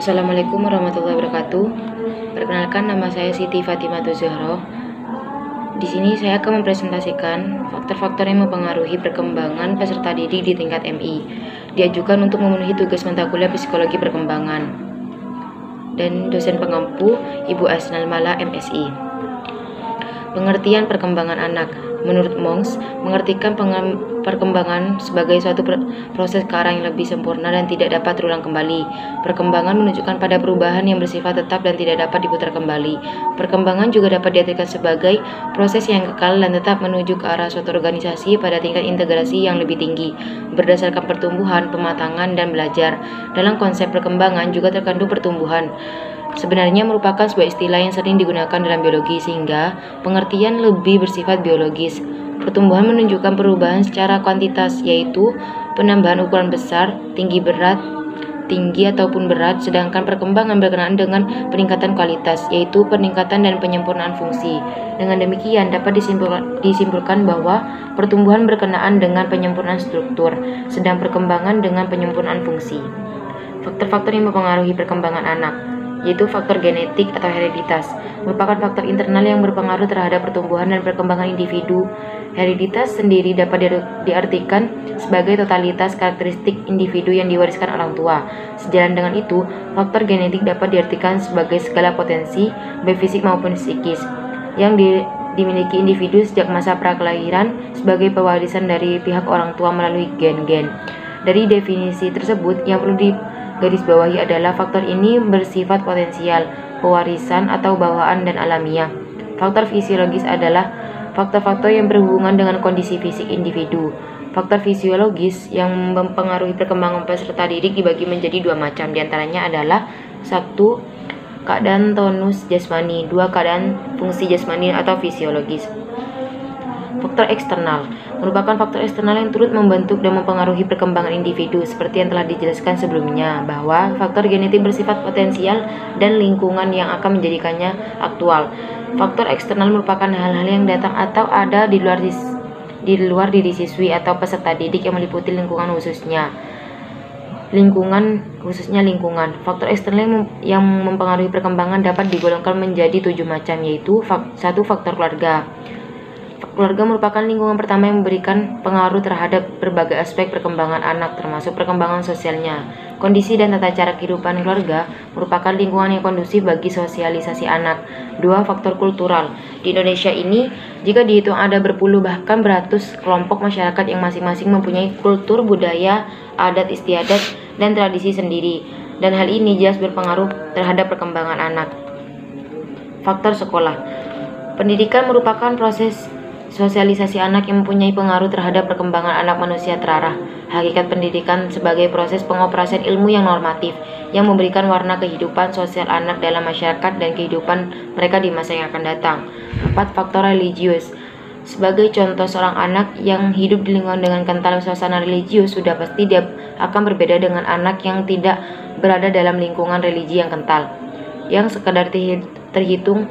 Assalamualaikum warahmatullahi wabarakatuh. Perkenalkan, nama saya Siti Fatimah Zahra. Di sini saya akan mempresentasikan faktor-faktor yang mempengaruhi perkembangan peserta didik di tingkat MI. Diajukan untuk memenuhi tugas mata kuliah psikologi perkembangan. Dan dosen pengampu Ibu Asnal Mala MSI. Pengertian perkembangan anak. Menurut Monks, mengertikan perkembangan sebagai suatu proses ke arah yang lebih sempurna dan tidak dapat terulang kembali. Perkembangan menunjukkan pada perubahan yang bersifat tetap dan tidak dapat diputar kembali. Perkembangan juga dapat diartikan sebagai proses yang kekal dan tetap menuju ke arah suatu organisasi pada tingkat integrasi yang lebih tinggi, berdasarkan pertumbuhan, pematangan, dan belajar. Dalam konsep perkembangan juga terkandung pertumbuhan. Sebenarnya merupakan sebuah istilah yang sering digunakan dalam biologi, sehingga pengertian lebih bersifat biologis. Pertumbuhan menunjukkan perubahan secara kuantitas, yaitu penambahan ukuran besar, tinggi ataupun berat, sedangkan perkembangan berkenaan dengan peningkatan kualitas, yaitu peningkatan dan penyempurnaan fungsi. Dengan demikian, dapat disimpulkan bahwa pertumbuhan berkenaan dengan penyempurnaan struktur, sedang perkembangan dengan penyempurnaan fungsi. Faktor-faktor yang mempengaruhi perkembangan anak, yaitu faktor genetik atau hereditas, merupakan faktor internal yang berpengaruh terhadap pertumbuhan dan perkembangan individu. Hereditas sendiri dapat diartikan sebagai totalitas karakteristik individu yang diwariskan orang tua. Sejalan dengan itu, faktor genetik dapat diartikan sebagai segala potensi, baik fisik maupun psikis, yang dimiliki individu sejak masa prakelahiran sebagai pewarisan dari pihak orang tua melalui gen-gen. Dari definisi tersebut, yang perlu digarisbawahi adalah faktor ini bersifat potensial, pewarisan atau bawaan dan alamiah. Faktor fisiologis adalah faktor-faktor yang berhubungan dengan kondisi fisik individu. Faktor fisiologis yang mempengaruhi perkembangan peserta didik dibagi menjadi dua macam. Di antaranya adalah 1. Keadaan tonus jasmani, 2. Keadaan fungsi jasmani atau fisiologis. Faktor eksternal merupakan faktor eksternal yang turut membentuk dan mempengaruhi perkembangan individu, seperti yang telah dijelaskan sebelumnya, bahwa faktor genetik bersifat potensial dan lingkungan yang akan menjadikannya aktual. Faktor eksternal merupakan hal-hal yang datang atau ada di luar diri siswi atau peserta didik yang meliputi lingkungan khususnya. Faktor eksternal yang mempengaruhi perkembangan dapat digolongkan menjadi 7 macam, yaitu 1. Faktor keluarga. Keluarga merupakan lingkungan pertama yang memberikan pengaruh terhadap berbagai aspek perkembangan anak, termasuk perkembangan sosialnya. Kondisi dan tata cara kehidupan keluarga merupakan lingkungan yang kondusif bagi sosialisasi anak. 2. Faktor kultural. Di Indonesia ini, jika dihitung ada berpuluh bahkan beratus kelompok masyarakat yang masing-masing mempunyai kultur, budaya, adat istiadat, dan tradisi sendiri, dan hal ini jelas berpengaruh terhadap perkembangan anak. Faktor sekolah. Pendidikan merupakan proses sosialisasi anak yang mempunyai pengaruh terhadap perkembangan anak manusia terarah. Hakikat pendidikan sebagai proses pengoperasian ilmu yang normatif, yang memberikan warna kehidupan sosial anak dalam masyarakat dan kehidupan mereka di masa yang akan datang. 4. Faktor religius. Sebagai contoh, seorang anak yang hidup di lingkungan dengan kental suasana religius, sudah pasti dia akan berbeda dengan anak yang tidak berada dalam lingkungan religi yang kental, yang sekadar terhitung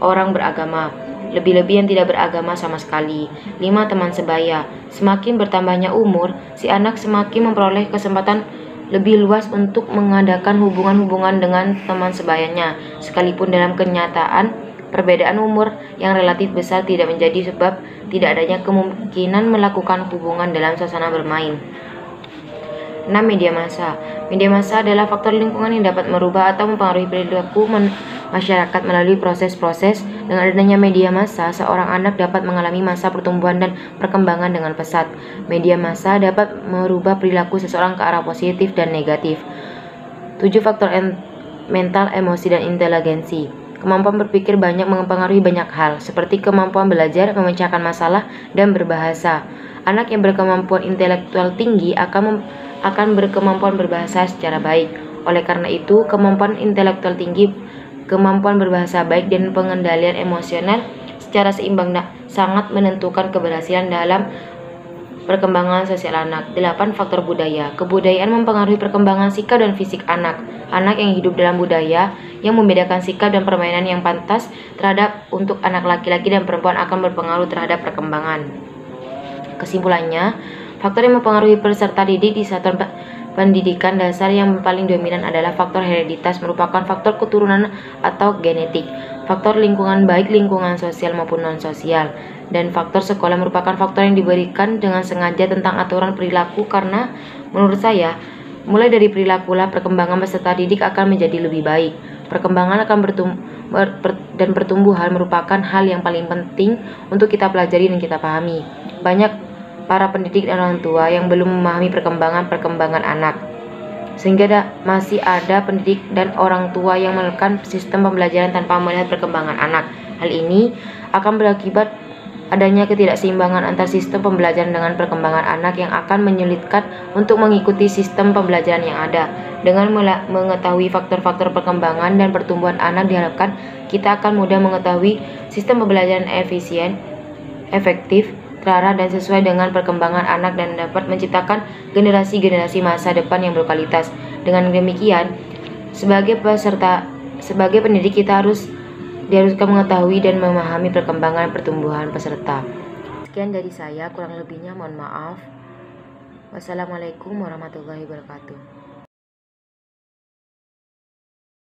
orang beragama, lebih-lebih yang tidak beragama sama sekali. 5. Teman sebaya. Semakin bertambahnya umur, si anak semakin memperoleh kesempatan lebih luas untuk mengadakan hubungan-hubungan dengan teman sebayanya, sekalipun dalam kenyataan perbedaan umur yang relatif besar tidak menjadi sebab tidak adanya kemungkinan melakukan hubungan dalam suasana bermain. 6. Media massa. Media massa adalah faktor lingkungan yang dapat merubah atau mempengaruhi perilaku masyarakat melalui proses-proses. Dengan adanya media massa, seorang anak dapat mengalami masa pertumbuhan dan perkembangan dengan pesat. Media massa dapat merubah perilaku seseorang ke arah positif dan negatif. 7. Faktor mental, emosi, dan inteligensi. Kemampuan berpikir banyak mempengaruhi banyak hal, seperti kemampuan belajar, memecahkan masalah, dan berbahasa. Anak yang berkemampuan intelektual tinggi akan berkemampuan berbahasa secara baik. Oleh karena itu, kemampuan intelektual tinggi, kemampuan berbahasa baik, dan pengendalian emosional secara seimbang sangat menentukan keberhasilan dalam perkembangan sosial anak. 8. Faktor budaya. Kebudayaan mempengaruhi perkembangan sikap dan fisik anak. Anak yang hidup dalam budaya yang membedakan sikap dan permainan yang pantas terhadap untuk anak laki-laki dan perempuan akan berpengaruh terhadap perkembangan. Kesimpulannya, faktor yang mempengaruhi peserta didik di satuan pendidikan dasar yang paling dominan adalah faktor hereditas, merupakan faktor keturunan atau genetik, faktor lingkungan baik lingkungan sosial maupun non-sosial, dan faktor sekolah merupakan faktor yang diberikan dengan sengaja tentang aturan perilaku. Karena menurut saya, mulai dari perilakulah perkembangan peserta didik akan menjadi lebih baik. Perkembangan akan dan pertumbuhan merupakan hal yang paling penting untuk kita pelajari dan kita pahami. Banyak para pendidik dan orang tua yang belum memahami perkembangan anak, sehingga masih ada pendidik dan orang tua yang menekan sistem pembelajaran tanpa melihat perkembangan anak. Hal ini akan berakibat adanya ketidakseimbangan antar sistem pembelajaran dengan perkembangan anak yang akan menyulitkan untuk mengikuti sistem pembelajaran yang ada. Dengan mengetahui faktor-faktor perkembangan dan pertumbuhan anak, diharapkan kita akan mudah mengetahui sistem pembelajaran efisien, efektif, terarah dan sesuai dengan perkembangan anak, dan dapat menciptakan generasi-generasi masa depan yang berkualitas. Dengan demikian, sebagai pendidik kita diharuskan mengetahui dan memahami perkembangan pertumbuhan peserta. Sekian dari saya, kurang lebihnya mohon maaf. Wassalamualaikum warahmatullahi wabarakatuh.